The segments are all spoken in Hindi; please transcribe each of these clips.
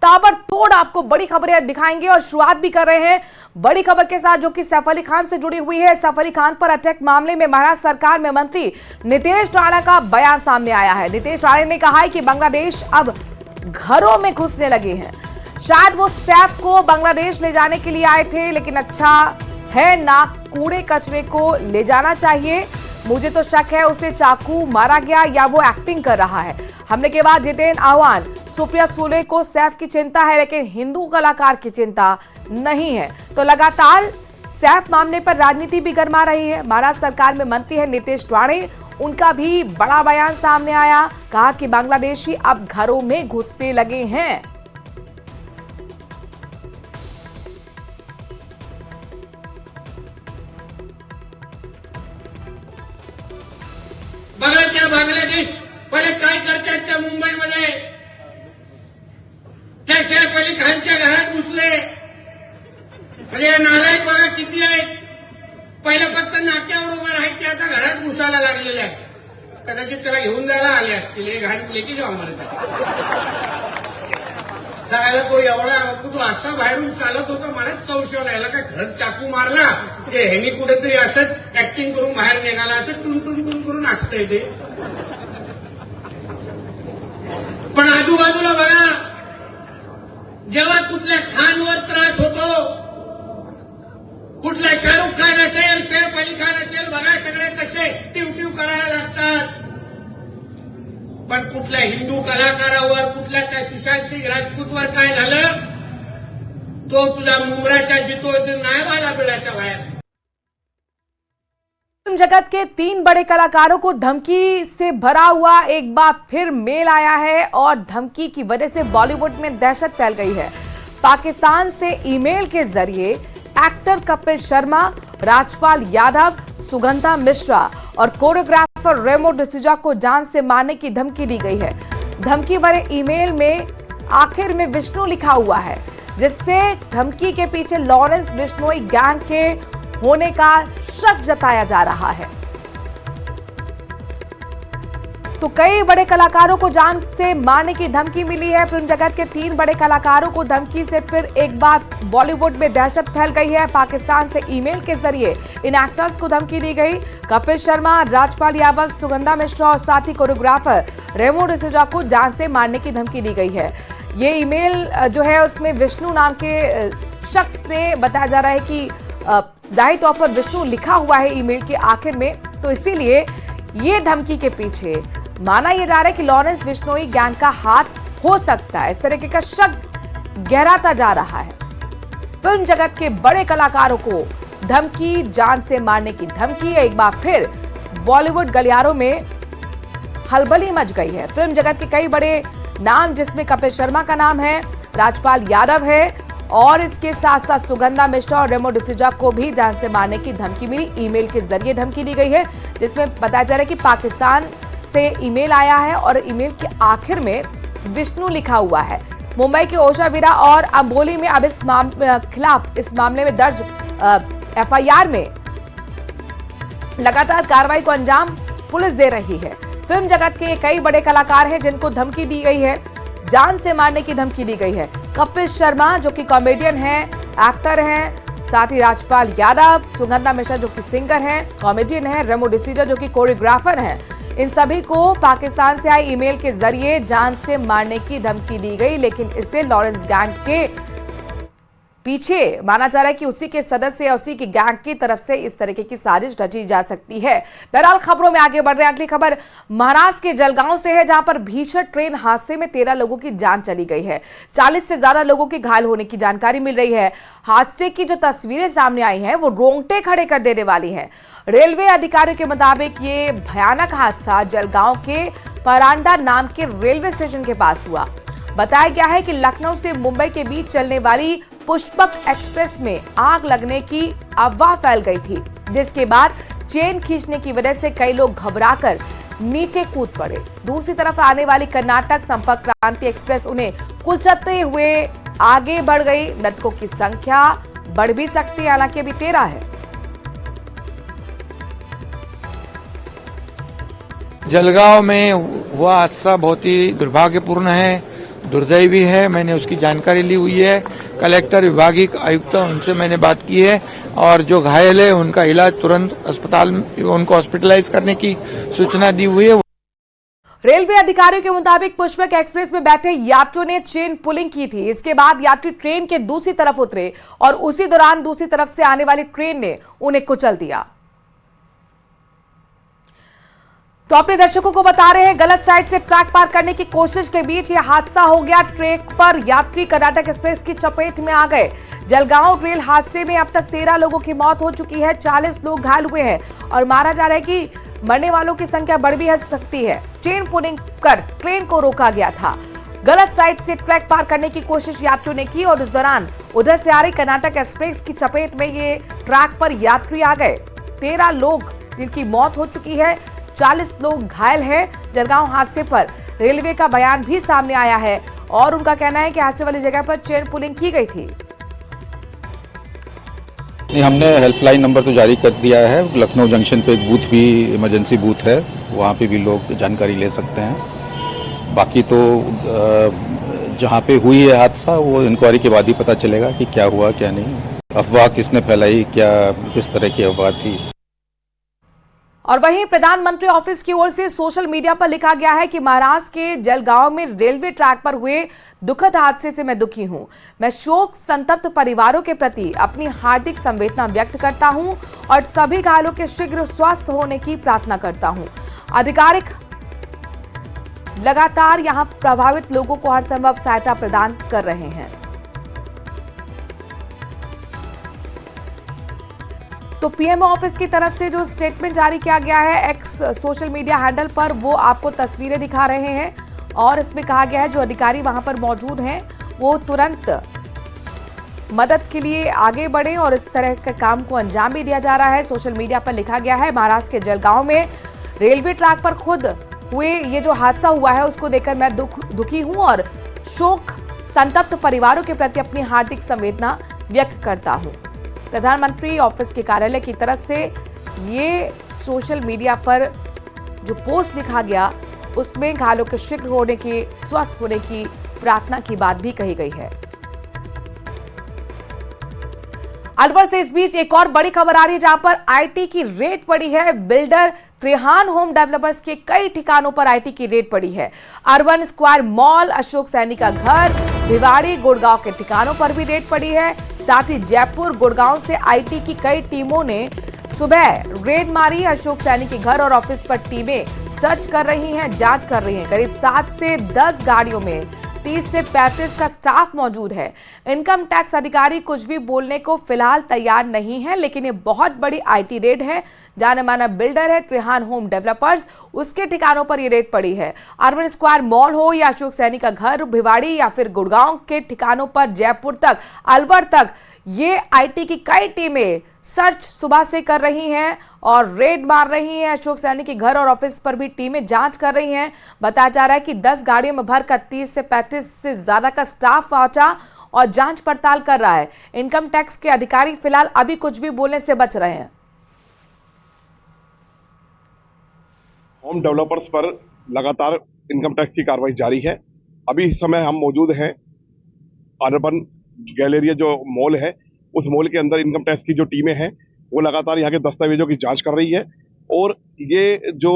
ताबड़तोड़ आपको बड़ी खबरें दिखाएंगे और शुरुआत भी कर रहे हैं बड़ी खबर के साथ, जो कि सैफ अली खान से जुड़ी हुई है। सैफ अली खान पर अटैक मामले में महाराष्ट्र सरकार में मंत्री नीतीश राणा का बयान सामने आया है। नीतीश राणा ने कहा है कि बांग्लादेश अब घरों में घुसने लगे हैं। शायद वो सैफ को बांग्लादेश ले जाने के लिए आए थे, लेकिन अच्छा है ना कूड़े कचरे को ले जाना चाहिए। मुझे तो शक है उसे चाकू मारा गया या वो एक्टिंग कर रहा है। हमले के बाद जितेंद्र आह्वान, सुप्रिया सुले को सैफ की चिंता है, लेकिन हिंदू कलाकार की चिंता नहीं है। तो लगातार सैफ मामले पर राजनीति भी गरमा रही है। महाराष्ट्र सरकार में मंत्री है नीतीश राणे, उनका भी बड़ा बयान सामने आया। कहा कि बांग्लादेशी अब घरों में घुसने लगे हैं। बघा त्या बांगलादेश पहिले काय करतात त्या मुंबईमध्ये, त्या सैफ अली खानच्या घरात घुसले। म्हणजे नालायक बघा किती आहेत। पहिलं फक्त नाक्यावर उभं राहायचे, आता घरात घुसायला लागलेले आहेत। कदाचित त्याला घेऊन जायला आले असतील, हे गाडी लेकी जाऊ मारायचा सांगायला तो एवढा तो असा बाहेरून चालत होता। मलाच संशय राहिला काय घरात चाकू मारला ते ह्यांनी कुठेतरी असंच ऍक्टिंग करून बाहेर निघाला, असं टुन करून असतंय ते। पण आजूबाजूला बघा, जेव्हा कुठल्या खानवर त्रास होतो, कुठल्या शाहरुख खान असेल, सैफ अली खान असेल, बघा सगळे कसे टिवटिव करायला लागतात। पण कुठल्या हिंदू कलाकारावर, कुठल्या त्या सुशांत सिंग राजपूतवर काय झालं, तो तुझ्या मुंबऱ्याच्या जितो नायबाला बिळाच्या बाहेर। फिल्म जगत के 3 बड़े कलाकारों को धमकी से भरा हुआ एक बार फिर मेल आया है और धमकी की वजह से बॉलीवुड में दहशत फैल गई है। पाकिस्तान से ईमेल के जरिए एक्टर कपिल शर्मा, राजपाल यादव, सुगंधा मिश्रा और कोरियोग्राफर रेमो डिसूजा को जान से मारने की धमकी दी गई है। धमकी भरे ईमेल में आखिर में विष्णु लिखा हुआ है, जिससे धमकी के पीछे लॉरेंस बिश्नोई गैंग के होने का शक जताया जा रहा है। तो कई बड़े कलाकारों को जान से मारने की धमकी मिली है। फिल्म जगत के 3 बड़े कलाकारों को धमकी से फिर एक बार बॉलीवुड में दहशत फैल गई है। पाकिस्तान से ईमेल के जरिए इन एक्टर्स को धमकी दी गई। कपिल शर्मा, राजपाल यादव, सुगंधा मिश्रा और साथ ही कोरियोग्राफर रेमो डिसूजा को जान से मारने की धमकी दी गई है। ये ईमेल जो है उसमें विष्णु नाम के शख्स ने बताया जा रहा है कि जाहिर तौर पर विष्णु लिखा हुआ है ईमेल के आखिर में, तो इसीलिए ये धमकी के पीछे माना यह जा रहा है कि लॉरेंस बिश्नोई गैंग का हाथ हो सकता है। इस तरीके का शक गहराता जा रहा है। फिल्म जगत के बड़े कलाकारों को धमकी, जान से मारने की धमकी। एक बार फिर बॉलीवुड गलियारों में खलबली मच गई है। फिल्म जगत के कई बड़े नाम, जिसमें कपिल शर्मा का नाम है, राजपाल यादव है और इसके साथ साथ सुगंधा मिश्रा और रेमो डिसूजा को भी जान से मारने की धमकी मिली। ईमेल के जरिए धमकी दी गई है, जिसमें बताया जा रहा है कि पाकिस्तान से ईमेल आया है और ईमेल के आखिर में विष्णु लिखा हुआ है। मुंबई के ओशाविरा और अंबोली में अब इस खिलाफ इस मामले में दर्ज एफआईआर में लगातार कार्रवाई को अंजाम पुलिस दे रही है। फिल्म जगत के कई बड़े कलाकार हैं जिनको धमकी दी गई है, जान से मारने की धमकी दी गई है। कपिल शर्मा जो कि कॉमेडियन हैं, एक्टर हैं, साथ ही राजपाल यादव, सुगंधा मिश्रा जो कि सिंगर हैं, कॉमेडियन हैं, रेमो डिसूजा जो कि कोरियोग्राफर हैं, इन सभी को पाकिस्तान से आए ईमेल के जरिए जान से मारने की धमकी दी गई। लेकिन इससे लॉरेंस गैंग के पीछे माना जा रहा है कि उसी के सदस्य या उसी की गैंग की तरफ से इस तरीके की साजिश रची जा सकती है। बहरहाल खबरों में आगे बढ़ रहे हैं। अगली खबर महाराष्ट्र के जलगांव से है, जहां पर भीषण ट्रेन हादसे में 13 लोगों की जान चली गई है। 40 से ज्यादा लोगों के घायल होने की जानकारी मिल रही है। हादसे की जो तस्वीरें सामने आई हैं वो रोंगटे खड़े कर देने वाली हैं। रेलवे अधिकारियों के मुताबिक ये भयानक हादसा जलगांव के परांडा नाम के रेलवे स्टेशन के पास हुआ। बताया गया है कि लखनऊ से मुंबई के बीच चलने वाली पुष्पक एक्सप्रेस में आग लगने की अफवाह फैल गई थी, जिसके बाद चेन खींचने की वजह से कई लोग घबराकर नीचे कूद पड़े। दूसरी तरफ आने वाली कर्नाटक संपर्क क्रांति एक्सप्रेस उन्हें कुचलते हुए आगे बढ़ गई। मृतकों की संख्या बढ़ भी सकती है, हालांकि अभी 13 है। जलगांव में हुआ हादसा बहुत ही दुर्भाग्यपूर्ण है। दुर्दैवी है। मैंने उसकी जानकारी ली हुई है। कलेक्टर, विभागीय आयुक्त, उनसे मैंने बात की है और जो घायल है उनका इलाज तुरंत अस्पताल में, उनको हॉस्पिटलाइज करने की सूचना दी हुई है। रेलवे अधिकारियों के मुताबिक पुष्पक एक्सप्रेस में बैठे यात्रियों ने चेन पुलिंग की थी। इसके बाद यात्री ट्रेन के दूसरी तरफ उतरे और उसी दौरान दूसरी तरफ से आने वाली ट्रेन ने उन्हें कुचल दिया। तो अपने दर्शकों को बता रहे हैं, गलत साइड से ट्रैक पार करने की कोशिश के बीच यह हादसा हो गया। ट्रैक पर यात्री कर्नाटक एक्सप्रेस की चपेट में आ गए। जलगांव रेल हादसे में अब तक 13 लोगों की मौत हो चुकी है, 40 लोग घायल हुए हैं और माना जा रहा है कि मरने वालों की संख्या बढ़ भी सकती है। चेन पुलिंग कर ट्रेन को रोका गया था। गलत साइड से ट्रैक पार करने की कोशिश यात्रियों ने की और इस दौरान उधर से आ रही कर्नाटक एक्सप्रेस की चपेट में ये ट्रैक पर यात्री आ गए। 13 लोग जिनकी मौत हो चुकी है, 40 लोग घायल हैं। जलगांव हादसे पर रेलवे का बयान भी सामने आया है और उनका कहना है कि हादसे वाली जगह पर चेन पुलिंग की गई थी। हमने हेल्पलाइन नंबर तो जारी कर दिया है। लखनऊ जंक्शन पे एक बूथ भी, इमरजेंसी बूथ है, वहाँ पे भी लोग जानकारी ले सकते हैं। बाकी तो जहाँ पे हुई है हादसा वो इंक्वायरी के बाद ही पता चलेगा कि क्या हुआ क्या नहीं। अफवाह किसने फैलाई, क्या किस तरह की अफवाह थी। और वहीं प्रधानमंत्री ऑफिस की ओर से सोशल मीडिया पर लिखा गया है कि महाराष्ट्र के जलगांव में रेलवे ट्रैक पर हुए दुखद हादसे से मैं दुखी हूं। मैं शोक संतप्त परिवारों के प्रति अपनी हार्दिक संवेदना व्यक्त करता हूं और सभी घायलों के शीघ्र स्वस्थ होने की प्रार्थना करता हूं। आधिकारिक लगातार यहां प्रभावित लोगों को हर संभव सहायता प्रदान कर रहे हैं। तो पीएमओ ऑफिस की तरफ से जो स्टेटमेंट जारी किया गया है एक्स सोशल मीडिया हैंडल पर, वो आपको तस्वीरें दिखा रहे हैं और इसमें कहा गया है जो अधिकारी वहां पर मौजूद हैं वो तुरंत मदद के लिए आगे बढ़े और इस तरह के काम को अंजाम भी दिया जा रहा है। सोशल मीडिया पर लिखा गया है, महाराष्ट्र के जलगांव में रेलवे ट्रैक पर खुद हुए ये जो हादसा हुआ है उसको देखकर मैं दुखी हूं और शोक संतप्त परिवारों के प्रति अपनी हार्दिक संवेदना व्यक्त करता हूं। प्रधानमंत्री ऑफिस के कार्यालय की तरफ से ये सोशल मीडिया पर जो पोस्ट लिखा गया उसमें घायलों के शीघ्र होने की, स्वस्थ होने की प्रार्थना की बात भी कही गई है। अलवर से इस बीच एक और बड़ी खबर आ रही है जहां पर आईटी की रेड पड़ी है। बिल्डर त्रिहान होम डेवलपर्स के कई ठिकानों पर आईटी की रेड पड़ी है। Urban square mall, Ashok Saini का घर, भिवाड़ी, गुड़गांव के ठिकानों पर भी रेड पड़ी है। साथ ही जयपुर, गुड़गांव से आईटी की कई टीमों ने सुबह रेड मारी। अशोक सैनी के घर और ऑफिस पर टीमें सर्च कर रही हैं, जांच कर रही हैं। करीब 7 से 10 गाड़ियों में 30 से 35 का स्टाफ मौजूद है। इनकम टैक्स अधिकारी कुछ भी बोलने को फिलहाल तैयार नहीं है, लेकिन ये बहुत बड़ी आईटी रेड है। जाने माना बिल्डर है त्रिहान होम डेवलपर्स, उसके ठिकानों पर ये रेड पड़ी है। अर्बन स्क्वायर मॉल हो या अशोक सैनी का घर, भिवाड़ी या फिर गुड़गांव के ठिकानों पर, जयपुर तक, अलवर तक, ये आईटी की कई टीमें सर्च सुबह से कर रही हैं और रेड मार रही हैं। अशोक सैनी के घर और ऑफिस पर भी टीमें जांच कर रही हैं। बताया जा रहा है कि 10 गाड़ियों में भरकर 30 से 35 से ज्यादा का स्टाफ पहुंचा और जांच पड़ताल कर रहा है। इनकम टैक्स के अधिकारी फिलहाल अभी कुछ भी बोलने से बच रहे हैं। होम डेवलपर्स पर लगातार इनकम टैक्स की कार्रवाई जारी है। अभी इस समय हम मौजूद हैं अर्बन गैलेरिया जो मॉल है, उस मॉल के अंदर इनकम टैक्स की जो टीमें हैं वो लगातार यहाँ के दस्तावेजों की जांच कर रही है। और ये जो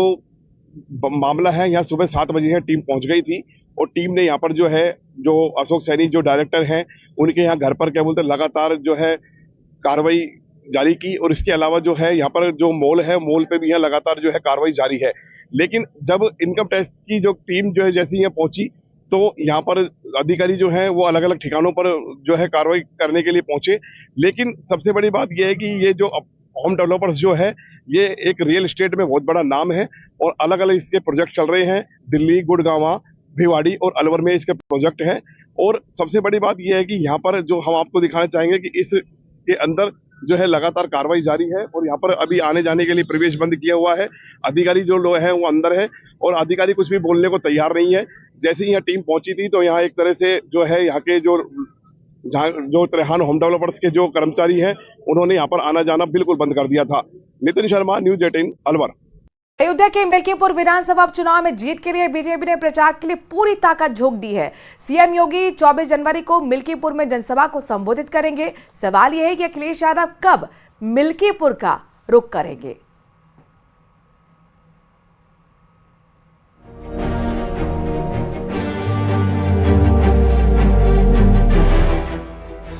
मामला है, यहाँ सुबह 7 बजे यहाँ टीम पहुंच गई थी और टीम ने यहाँ पर जो है, जो अशोक सैनी जो डायरेक्टर हैं, उनके यहाँ घर पर क्या बोलते हैं लगातार जो है कार्रवाई जारी की। और इसके अलावा जो है यहाँ पर जो मॉल है, मॉल पे भी यहाँ लगातार जो है कार्रवाई जारी है। लेकिन जब इनकम टैक्स की जो टीम जो है जैसे यहाँ पहुंची तो यहाँ पर अधिकारी जो है वो अलग अलग ठिकानों पर जो है कार्रवाई करने के लिए पहुंचे। लेकिन सबसे बड़ी बात यह है कि ये जो होम डेवलपर्स जो है ये एक रियल एस्टेट में बहुत बड़ा नाम है और अलग अलग इसके प्रोजेक्ट चल रहे हैं। दिल्ली, गुड़गांव, भिवाड़ी और अलवर में इसके प्रोजेक्ट हैं। और सबसे बड़ी बात यह है कि यहाँ पर जो हम आपको दिखाना चाहेंगे कि इसके अंदर जो है लगातार कार्रवाई जारी है और यहाँ पर अभी आने जाने के लिए प्रवेश बंद किया हुआ है। अधिकारी जो लोग हैं वो अंदर है और अधिकारी कुछ भी बोलने को तैयार नहीं है। जैसे ही यहाँ टीम पहुंची थी तो यहाँ एक तरह से जो है यहाँ के जो त्रिहान होम डेवलपर्स के जो कर्मचारी हैं उन्होंने यहाँ पर आना जाना बिल्कुल बंद कर दिया था। नितिन शर्मा, न्यूज़ 18, अलवर। अयोध्या के मिल्कीपुर विधानसभा उपचुनाव में जीत के लिए बीजेपी ने प्रचार के लिए पूरी ताकत झोंक दी है। सीएम योगी 24 जनवरी को मिल्कीपुर में जनसभा को संबोधित करेंगे। सवाल यह है कि अखिलेश यादव कब मिल्कीपुर का रुख करेंगे।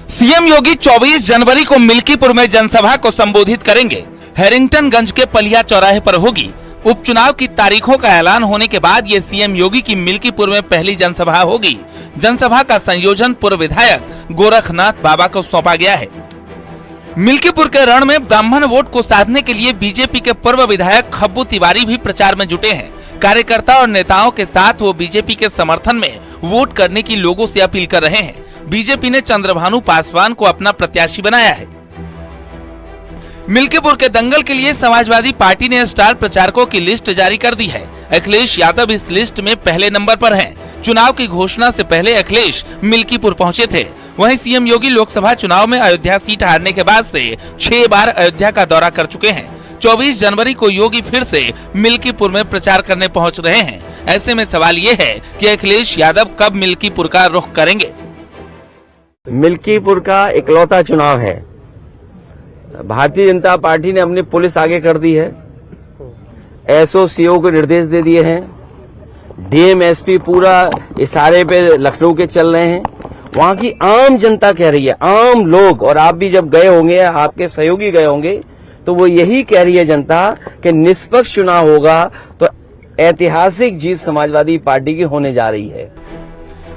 सीएम योगी 24 जनवरी को मिल्कीपुर में जनसभा को संबोधित करेंगे। हैरिंगटनगंज के पलिया चौराहे पर होगी। उपचुनाव की तारीखों का ऐलान होने के बाद ये सीएम योगी की मिल्कीपुर में पहली जनसभा होगी। जनसभा का संयोजन पूर्व विधायक गोरखनाथ बाबा को सौंपा गया है। मिल्कीपुर के रण में ब्राह्मण वोट को साधने के लिए बीजेपी के पूर्व विधायक खब्बू तिवारी भी प्रचार में जुटे हैं। कार्यकर्ता और नेताओं के साथ वो बीजेपी के समर्थन में वोट करने की लोगों से अपील कर रहे हैं। बीजेपी ने चंद्रभानु पासवान को अपना प्रत्याशी बनाया है। मिल्कीपुर के दंगल के लिए समाजवादी पार्टी ने स्टार प्रचारकों की लिस्ट जारी कर दी है। अखिलेश यादव इस लिस्ट में पहले नंबर पर हैं। चुनाव की घोषणा से पहले अखिलेश मिल्कीपुर पहुंचे थे। वहीं सीएम योगी लोकसभा चुनाव में अयोध्या सीट हारने के बाद से 6 बार अयोध्या का दौरा कर चुके हैं। 24 जनवरी को योगी फिर से मिल्कीपुर में प्रचार करने पहुंच रहे हैं। ऐसे में सवाल ये है कि अखिलेश यादव कब मिल्कीपुर का रुख करेंगे। मिल्कीपुर का इकलौता चुनाव है। भारतीय जनता पार्टी ने अपनी पुलिस आगे कर दी है। एसओसीओ को निर्देश दे दिए हैं। डीएम एसपी पूरा इशारे पे लखनऊ के चल रहे हैं। वहां की आम जनता कह रही है, आम लोग, और आप भी जब गए होंगे, आपके सहयोगी गए होंगे, तो वो यही कह रही है जनता कि निष्पक्ष चुनाव होगा तो ऐतिहासिक जीत समाजवादी पार्टी की होने जा रही है।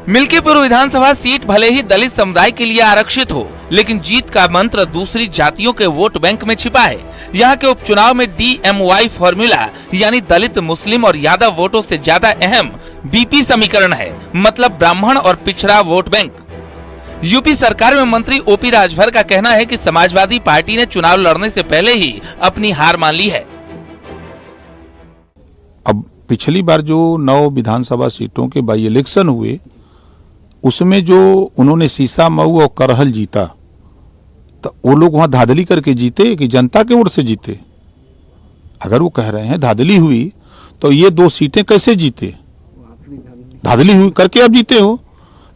मिल्कीपुर विधानसभा सीट भले ही दलित समुदाय के लिए आरक्षित हो, लेकिन जीत का मंत्र दूसरी जातियों के वोट बैंक में छिपा है। यहाँ के उपचुनाव में DMY फॉर्मूला यानी दलित, मुस्लिम और यादव वोटों से ज्यादा अहम BP समीकरण है, मतलब ब्राह्मण और पिछड़ा वोट बैंक। यूपी सरकार में मंत्री OP राजभर का कहना है कि समाजवादी पार्टी ने चुनाव लड़ने से पहले ही अपनी हार मान ली है। अब पिछली बार जो 9 विधानसभा सीटों के बाई इलेक्शन हुए, उसमें जो उन्होंने सीसा, मऊ और करहल जीता, तो वो लोग वहां धांधली करके जीते कि जनता के वोट से जीते? अगर वो कह रहे हैं धांधली हुई, तो ये 2 सीटें कैसे जीते? धांधली हुई करके आप जीते हो।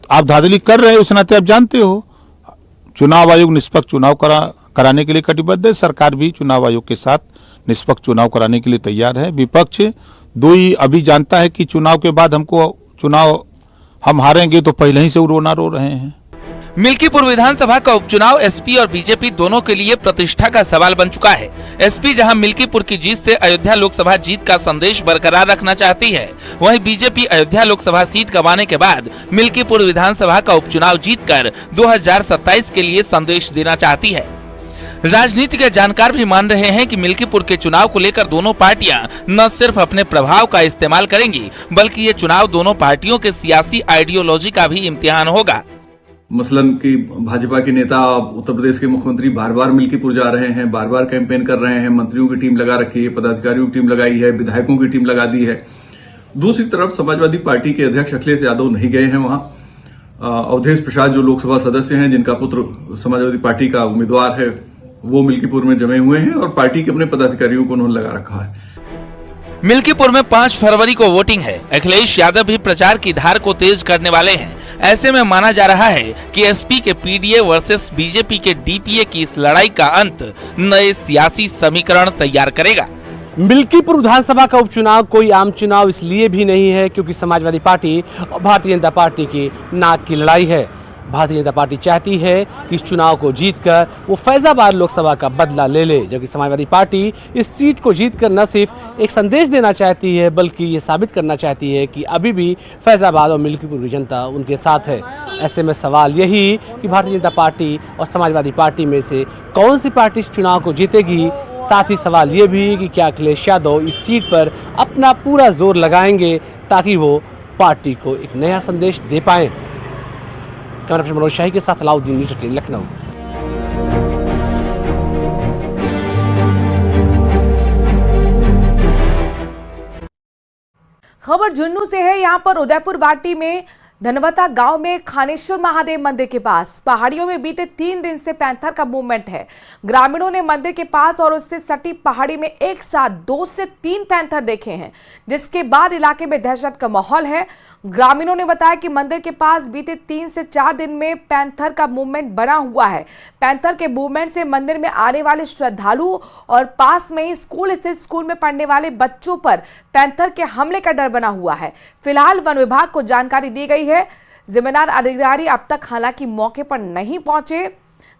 तो आप धांधली कर रहे हो, उस नाते आप जानते हो। चुनाव आयोग निष्पक्ष चुनाव कराने के लिए कटिबद्ध है। सरकार भी चुनाव आयोग के साथ निष्पक्ष चुनाव कराने के लिए तैयार है। विपक्ष 2 ही अभी जानता है कि चुनाव के बाद हम हारेंगे, तो पहले ही से वो रोना रो रहे हैं। मिल्कीपुर विधानसभा का उपचुनाव एसपी और बीजेपी दोनों के लिए प्रतिष्ठा का सवाल बन चुका है। एसपी जहां मिल्कीपुर की जीत से अयोध्या लोकसभा जीत का संदेश बरकरार रखना चाहती है, वहीं बीजेपी अयोध्या लोकसभा सीट गंवाने के बाद मिल्कीपुर विधानसभा का उपचुनाव जीतकर 2027 के लिए संदेश देना चाहती है। राजनीति के जानकार भी मान रहे हैं कि मिल्कीपुर के चुनाव को लेकर दोनों पार्टियां न सिर्फ अपने प्रभाव का इस्तेमाल करेंगी, बल्कि ये चुनाव दोनों पार्टियों के सियासी आइडियोलॉजी का भी इम्तिहान होगा। मसलन कि भाजपा के नेता उत्तर प्रदेश के मुख्यमंत्री बार बार मिल्कीपुर जा रहे हैं, बार बार कैंपेन कर रहे हैं, मंत्रियों की टीम लगा रखी है, पदाधिकारियों की टीम लगाई है, विधायकों की टीम लगा दी है। दूसरी तरफ समाजवादी पार्टी के अध्यक्ष अखिलेश यादव नहीं गए हैं वहां। अवधेश प्रसाद जो लोकसभा सदस्य हैं, जिनका पुत्र समाजवादी पार्टी का उम्मीदवार है, वो मिल्कीपुर में जमे हुए हैं और पार्टी के अपने पदाधिकारियों को उन्होंने लगा रखा है। मिल्कीपुर में 5 फरवरी को वोटिंग है। अखिलेश यादव भी प्रचार की धार को तेज करने वाले हैं। ऐसे में माना जा रहा है कि एसपी के पीडीए वर्सेस बीजेपी के डीपीए की इस लड़ाई का अंत नए सियासी समीकरण तैयार करेगा। मिल्कीपुर विधानसभा का उपचुनाव कोई आम चुनाव इसलिए भी नहीं है क्योंकि समाजवादी पार्टी और भारतीय जनता पार्टी की नाक की लड़ाई है। भारतीय जनता पार्टी चाहती है कि इस चुनाव को जीतकर वो फैजाबाद लोकसभा का बदला ले ले, जबकि समाजवादी पार्टी इस सीट को जीतकर न सिर्फ एक संदेश देना चाहती है, बल्कि ये साबित करना चाहती है कि अभी भी फैजाबाद और मिल्कीपुर की जनता उनके साथ है। ऐसे में सवाल यही कि भारतीय जनता पार्टी और समाजवादी पार्टी में से कौन सी पार्टी इस चुनाव को जीतेगी। साथ ही सवाल ये भी कि क्या अखिलेश यादव इस सीट पर अपना पूरा जोर लगाएंगे ताकि वो पार्टी को एक नया संदेश दे पाएं। कैमरा पर्सन मनोज शाही के साथ अलाउद्दीन, न्यूज़ 18 लखनऊ। खबर झुन्नू से है। यहाँ पर उदयपुर वाटी में धनवता गांव में खानेश्वर महादेव मंदिर के पास पहाड़ियों में बीते 3 दिन से पैंथर का मूवमेंट है। ग्रामीणों ने मंदिर के पास और उससे सटी पहाड़ी में एक साथ 2 से 3 पैंथर देखे हैं, जिसके बाद इलाके में दहशत का माहौल है। ग्रामीणों ने बताया कि मंदिर के पास बीते 3 से 4 दिन में पैंथर का मूवमेंट बना हुआ है। पैंथर के मूवमेंट से मंदिर में आने वाले श्रद्धालु और पास में ही स्कूल स्थित स्कूल में पढ़ने वाले बच्चों पर पैंथर के हमले का डर बना हुआ है। फिलहाल वन विभाग को जानकारी दी गई है। जिम्मेदार अधिकारी अब तक हालांकि मौके पर नहीं पहुंचे।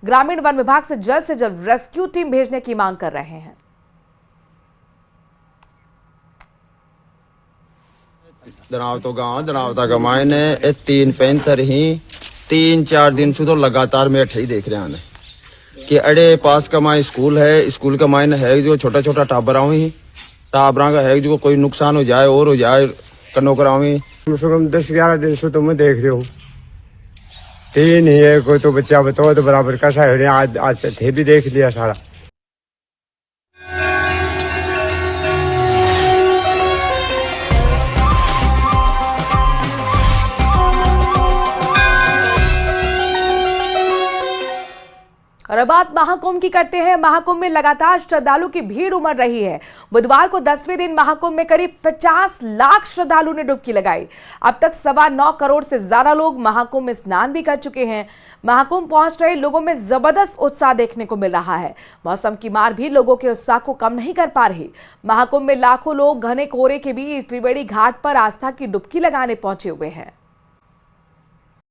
ग्रामीण वन विभाग से जल्द रेस्क्यू टीम भेजने की मांग कर रहे हैं। दनावता का मायने 3 पैंथर ही 3-4 दिन से तो लगातार मैं ही देख रहे हैं कि अड़े पास का माए स्कूल है। स्कूल का मायने है जो छोटा छोटा टाबरा ही टाबरा का है जो कोई नुकसान हो जाए और हो जाए कनोकरा में 10-11 दिन से तो मैं देख रही हूँ। 3 ही है, कोई तो बच्चा बताओ तो बराबर कैसा है। आज थे भी देख लिया सारा। और अब बात महाकुंभ की करते हैं। महाकुंभ में लगातार श्रद्धालु की भीड़ उमड़ रही है। बुधवार को 10वें दिन महाकुंभ में करीब 50 लाख श्रद्धालु ने डुबकी लगाई। अब तक 9.25 करोड़ से ज्यादा लोग महाकुंभ में स्नान भी कर चुके हैं। महाकुंभ पहुंच रहे लोगों में जबरदस्त उत्साह देखने को मिल रहा है। मौसम की मार भी लोगों के उत्साह को कम नहीं कर पा रही। महाकुंभ में लाखों लोग घने कोहरे के बीच त्रिवेणी घाट पर आस्था की डुबकी लगाने पहुंचे हुए हैं।